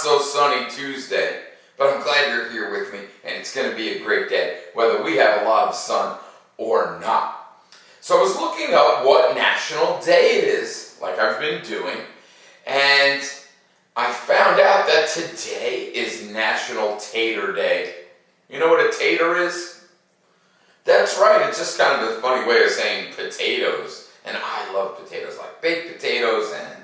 so sunny Tuesday, but I'm glad you're here with me, and it's going to be a great day, whether we have a lot of sun or not. So I was looking up what national day it is, like I've been doing, and I found out that today is National Tater Day. You know what a tater is? That's right, it's just kind of a funny way of saying potatoes. And I love potatoes, like baked potatoes, and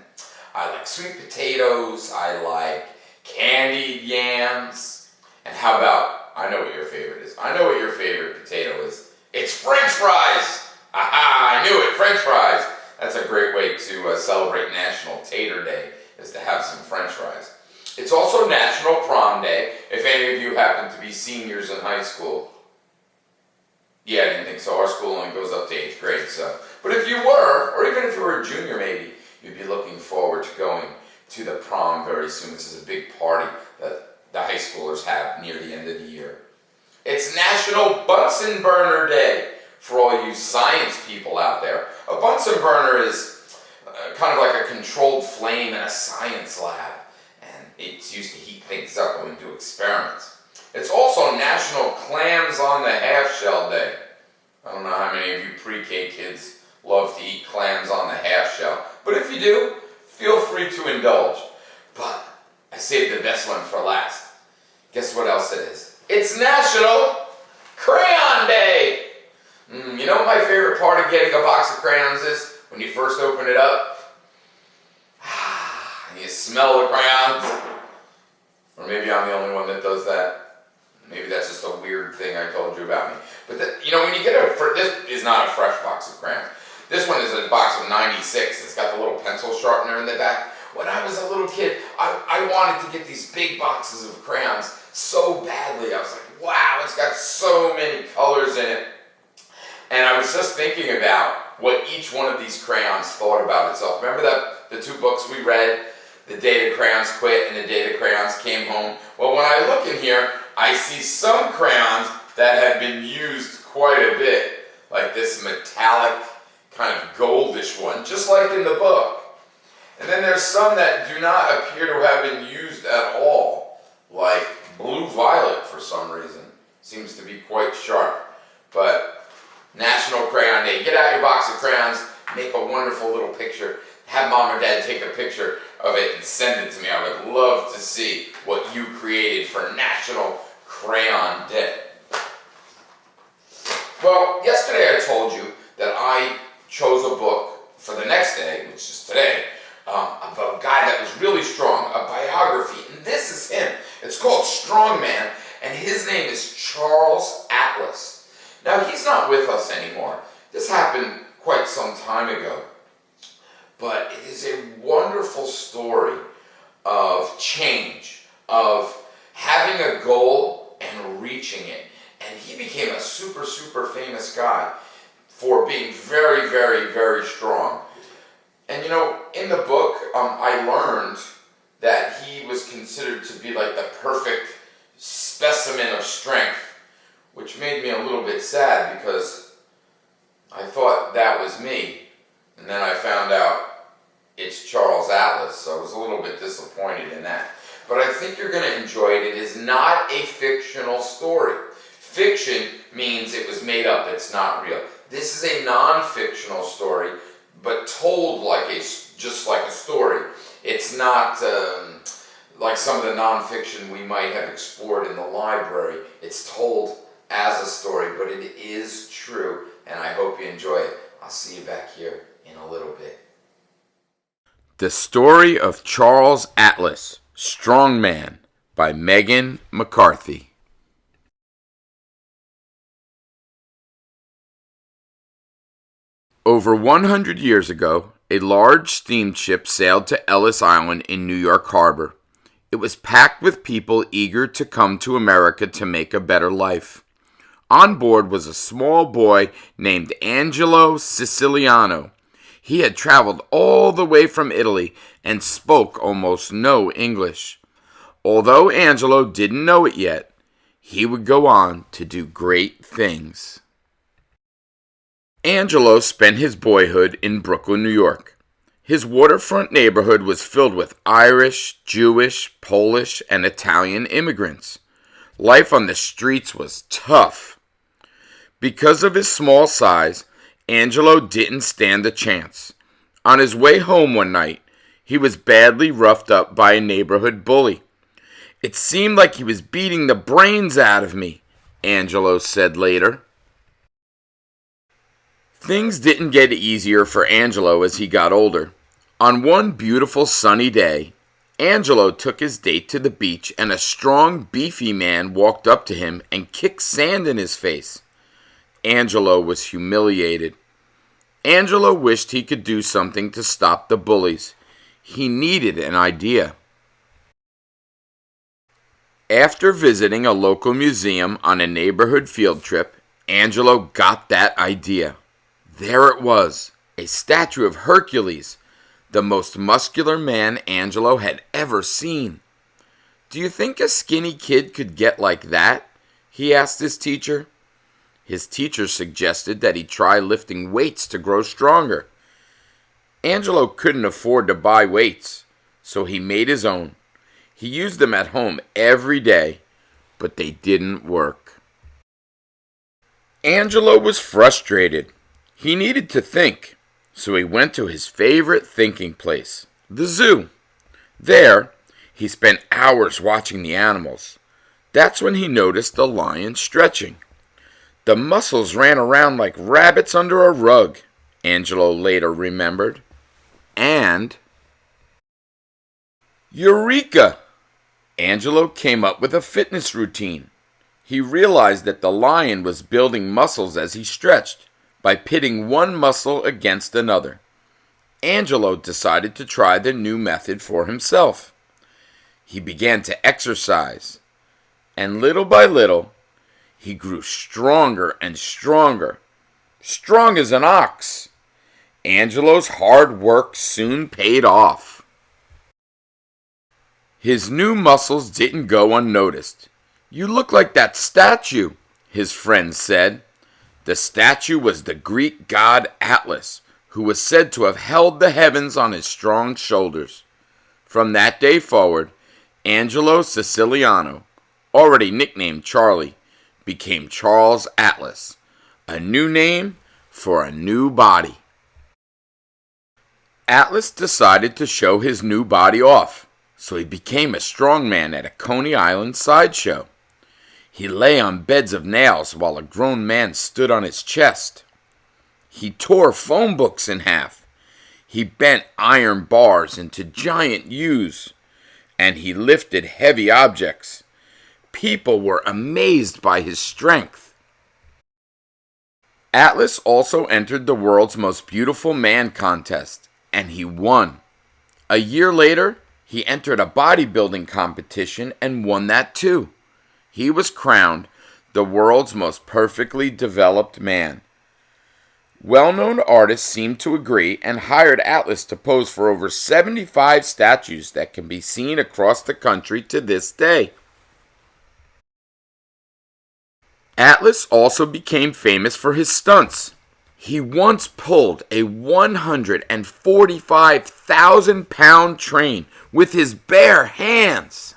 I like sweet potatoes, I like candied yams. And how about, I know what your favorite is. I know what your favorite potato is. It's French fries! Aha, I knew it, French fries. That's a great way to celebrate National Tater Day, is to have some French fries. It's also National Prom Day, if any of you happen to be seniors in high school. Yeah, I didn't think so. Our school only goes up to 8th grade, so. But if you were, or even if you were a junior maybe, you'd be looking forward to going to the prom very soon. This is a big party that the high schoolers have near the end of the year. It's National Bunsen Burner Day for all you science people out there. A Bunsen burner is kind of like a controlled flame in a science lab, and it's used to heat things up when we do experiments. It's also National Clams on the Half Shell Day. I don't know how many of you pre-K kids love to eat clams on the half shell, but if you do, feel free to indulge. But I saved the best one for last. Guess what else it is? It's National Crayon Day! You know what my favorite part of getting a box of crayons is? When you first open it up, and you smell the crayons. Or maybe I'm the only one that does that. Maybe that's just a weird thing I told you about me. But when you get this is not a fresh box of crayons. This one is a box of 96. It's got the little pencil sharpener in the back. When I was a little kid, I wanted to get these big boxes of crayons so badly. I was like, wow, it's got so many colors in it. And I was just thinking about what each one of these crayons thought about itself. Remember the two books we read? The Day the Crayons Quit and The Day the Crayons Came Home? Well, when I look in here, I see some crayons that have been used quite a bit, like this metallic kind of goldish one, just like in the book. And then there's some that do not appear to have been used at all, like blue violet for some reason. Seems to be quite sharp. But National Crayon Day. Get out your box of crayons, make a wonderful little picture, have mom or dad take a picture of it and send it to me. I would love to see what you created for National Crayon Day. Well, yesterday I told you that I chose a book for the next day, which is today, of a guy that was really strong, a biography, and this is him. It's called Strong Man, and his name is Charles Atlas. Now, he's not with us anymore. This happened quite some time ago. But it is a wonderful story of change, of having a goal and reaching it. And he became a super, super famous guy for being very, very, very strong. And in the book, I learned that he was considered to be like the perfect specimen of strength, which made me a little bit sad because I thought that was me. And then I found out it's Charles Atlas, so I was a little bit disappointed in that. But I think you're going to enjoy it. It is not a fictional story. Fiction means it was made up, it's not real. This is a non-fictional story, but told just like a story. It's not like some of the non-fiction we might have explored in the library. It's told as a story, but it is true, and I hope you enjoy it. I'll see you back here in a little bit. The Story of Charles Atlas, Strong Man, by Meghan McCarthy. Over 100 years ago, a large steamship sailed to Ellis Island in New York Harbor. It was packed with people eager to come to America to make a better life. On board was a small boy named Angelo Siciliano. He had traveled all the way from Italy and spoke almost no English. Although Angelo didn't know it yet, he would go on to do great things. Angelo spent his boyhood in Brooklyn, New York. His waterfront neighborhood was filled with Irish, Jewish, Polish, and Italian immigrants. Life on the streets was tough. Because of his small size, Angelo didn't stand a chance. On his way home one night, he was badly roughed up by a neighborhood bully. "It seemed like he was beating the brains out of me," Angelo said later. Things didn't get easier for Angelo as he got older. On one beautiful sunny day, Angelo took his date to the beach and a strong, beefy man walked up to him and kicked sand in his face. Angelo was humiliated. Angelo wished he could do something to stop the bullies. He needed an idea. After visiting a local museum on a neighborhood field trip, Angelo got that idea. There it was, a statue of Hercules, the most muscular man Angelo had ever seen. "Do you think a skinny kid could get like that?" he asked his teacher. His teacher suggested that he try lifting weights to grow stronger. Angelo couldn't afford to buy weights, so he made his own. He used them at home every day, but they didn't work. Angelo was frustrated. He needed to think. So he went to his favorite thinking place, the zoo. There, he spent hours watching the animals. That's when he noticed the lion stretching. The muscles ran around like rabbits under a rug, Angelo later remembered. And Eureka! Angelo came up with a fitness routine. He realized that the lion was building muscles as he stretched, by pitting one muscle against another. Angelo decided to try the new method for himself. He began to exercise, and little by little, he grew stronger and stronger, strong as an ox. Angelo's hard work soon paid off. His new muscles didn't go unnoticed. "You look like that statue," his friends said. The statue was the Greek god Atlas, who was said to have held the heavens on his strong shoulders. From that day forward, Angelo Siciliano, already nicknamed Charlie, became Charles Atlas, a new name for a new body. Atlas decided to show his new body off, so he became a strongman at a Coney Island sideshow. He lay on beds of nails while a grown man stood on his chest. He tore phone books in half. He bent iron bars into giant U's. And he lifted heavy objects. People were amazed by his strength. Atlas also entered the world's most beautiful man contest, and he won. A year later, he entered a bodybuilding competition and won that too. He was crowned the world's most perfectly developed man. Well-known artists seemed to agree and hired Atlas to pose for over 75 statues that can be seen across the country to this day. Atlas also became famous for his stunts. He once pulled a 145,000-pound train with his bare hands.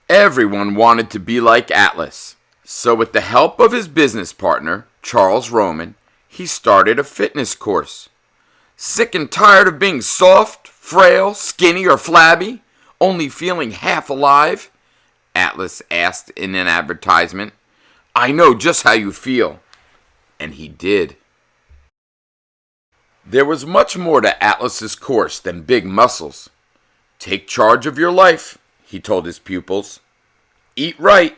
Everyone wanted to be like Atlas, so with the help of his business partner, Charles Roman, he started a fitness course. Sick and tired of being soft, frail, skinny, or flabby, only feeling half alive? Atlas asked in an advertisement. "I know just how you feel." And he did. There was much more to Atlas's course than big muscles. "Take charge of your life," he told his pupils. "Eat right.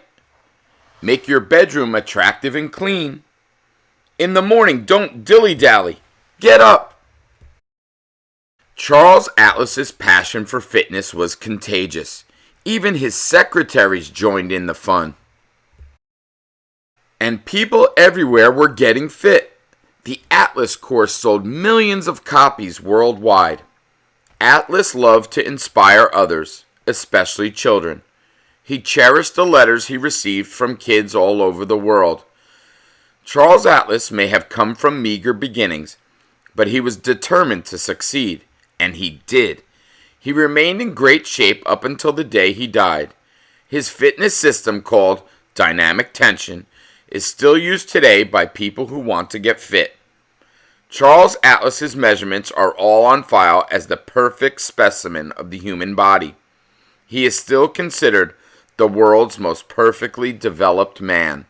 Make your bedroom attractive and clean. In the morning, don't dilly-dally. Get up." Charles Atlas's passion for fitness was contagious. Even his secretaries joined in the fun. And people everywhere were getting fit. The Atlas course sold millions of copies worldwide. Atlas loved to inspire others, especially children. He cherished the letters he received from kids all over the world. Charles Atlas may have come from meager beginnings, but he was determined to succeed, and he did. He remained in great shape up until the day he died. His fitness system, called dynamic tension, is still used today by people who want to get fit. Charles Atlas's measurements are all on file as the perfect specimen of the human body. He is still considered the world's most perfectly developed man.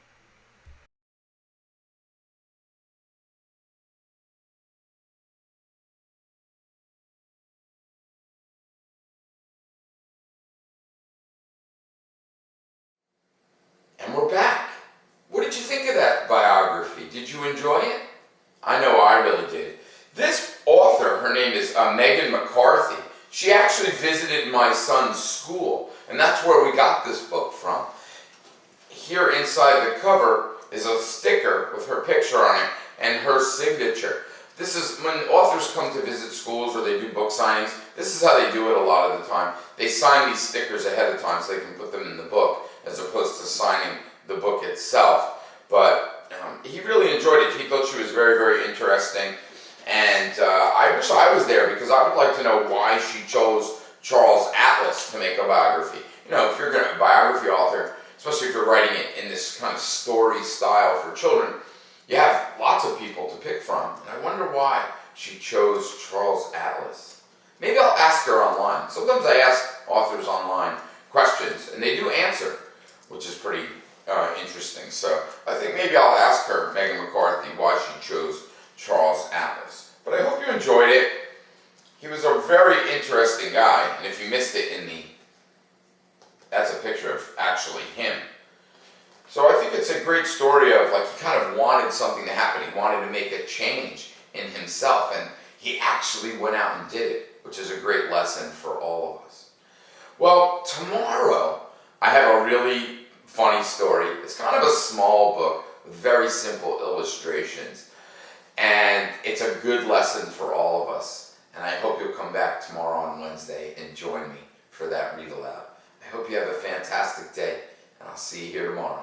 And we're back. What did you think of that biography? Did you enjoy it? I know I really did. This author, her name is Meghan McCarthy. She actually visited my son's school, and that's where we got this book from. Here inside the cover is a sticker with her picture on it and her signature. This is when authors come to visit schools or they do book signings, this is how they do it a lot of the time. They sign these stickers ahead of time so they can put them in the book as opposed to signing the book itself. But he really enjoyed it. He thought she was very, very interesting. And I wish I was there because I would like to know why she chose Charles Atlas to make a biography. You know, if you're going to be a biography author, especially if you're writing it in this kind of story style for children, you have lots of people to pick from. And I wonder why she chose Charles Atlas. Maybe I'll ask her online. Sometimes I ask authors online questions, and they do answer, which is pretty interesting. So I think maybe I'll ask her, Meghan McCarthy, why she chose Charles Atlas. But I hope you enjoyed it. He was a very interesting guy, and if you missed it that's a picture of actually him. So I think it's a great story of, like, he kind of wanted something to happen. He wanted to make a change in himself, and he actually went out and did it, which is a great lesson for all of us. Well, tomorrow I have a really funny story. It's kind of a small book with very simple illustrations, and it's a good lesson for all of us. And I hope you'll come back tomorrow on Wednesday and join me for that read aloud. I hope you have a fantastic day, and I'll see you here tomorrow.